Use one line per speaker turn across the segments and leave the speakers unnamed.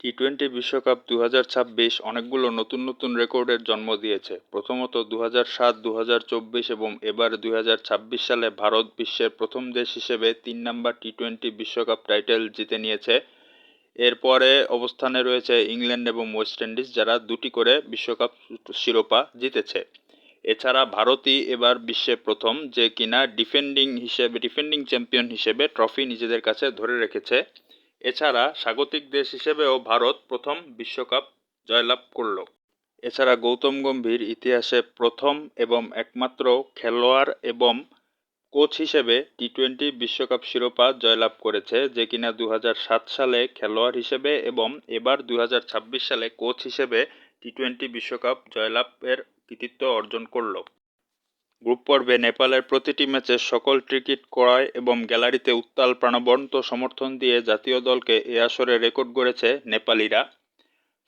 T twenty বিশ্বকাপ 2026 অনেকগুলো নতুন নতুন রেকর্ডের জন্ম দিয়েছে। প্রথমত 2007, 2024 এবং এবার 2026 সালে ভারত বিশ্বের প্রথম দেশ হিসেবে 3 নম্বর টি-টোয়েন্টি বিশ্বকাপ টাইটেল জিতে নিয়েছে। এরপরে অবস্থানে রয়েছে ইংল্যান্ড এবং ওয়েস্ট ইন্ডিজ, যারা 2টি করে বিশ্বকাপ শিরোপা জিতেছে। এছাড়া ভারতই এবার বিশ্বে প্রথম যে কিনা ডিফেন্ডিং চ্যাম্পিয়ন হিসেবে ট্রফি নিজেদের কাছে ধরে রেখেছে। এছাড়া স্বাগতিক দেশ হিসেবেও ভারত প্রথম বিশ্বকাপ জয়লাভ করল। এছাড়া গৌতম গম্ভীর ইতিহাসে প্রথম এবং একমাত্র খেলোয়াড় এবং কোচ হিসেবে টি-টোয়েন্টি বিশ্বকাপ শিরোপা জয়লাভ করেছে, যে কিনা 2007 সালে খেলোয়াড় হিসেবে এবং এবার 2026 সালে কোচ হিসেবে টি-টোয়েন্টি বিশ্বকাপ জয়লাভের কৃতিত্ব অর্জন করল। গ্রুপ পর্বে নেপালের প্রতিটি ম্যাচে সকল টিকিট ক্রয় এবং গ্যালারিতে উত্তাল প্রাণবন্ত সমর্থন দিয়ে জাতীয় দলকে এ আসরে রেকর্ড গড়েছে নেপালিরা।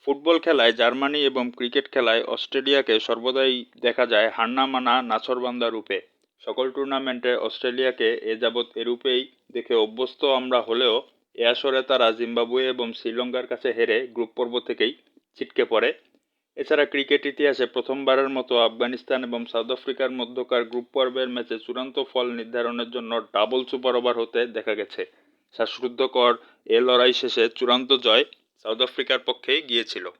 ফুটবল খেলায় জার্মানি এবং ক্রিকেট খেলায় অস্ট্রেলিয়াকে সর্বদাই দেখা যায় হান্না-মানা নাছোড়বান্দা রূপে। সকল টুর্নামেন্টে অস্ট্রেলিয়াকে এ যাবৎ এরূপেই দেখে অভ্যস্ত আমরা হলেও এ আসরে তারা জিম্বাবুয়ে এবং শ্রীলঙ্কার কাছে হেরে গ্রুপ পর্ব থেকেই ছিটকে পড়ে। এছাড়া ক্রিকেট ইতিহাসে প্রথমবারের মতো আফগানিস্তান এবং সাউথ আফ্রিকার মধ্যকার গ্রুপ পর্বের ম্যাচে চূড়ান্ত ফল নির্ধারণের জন্য ডাবল সুপার ওভার হতে দেখা গেছে। শ্বাসরুদ্ধকর এ লড়াই শেষে চূড়ান্ত জয় সাউথ আফ্রিকার পক্ষেই গিয়েছিল।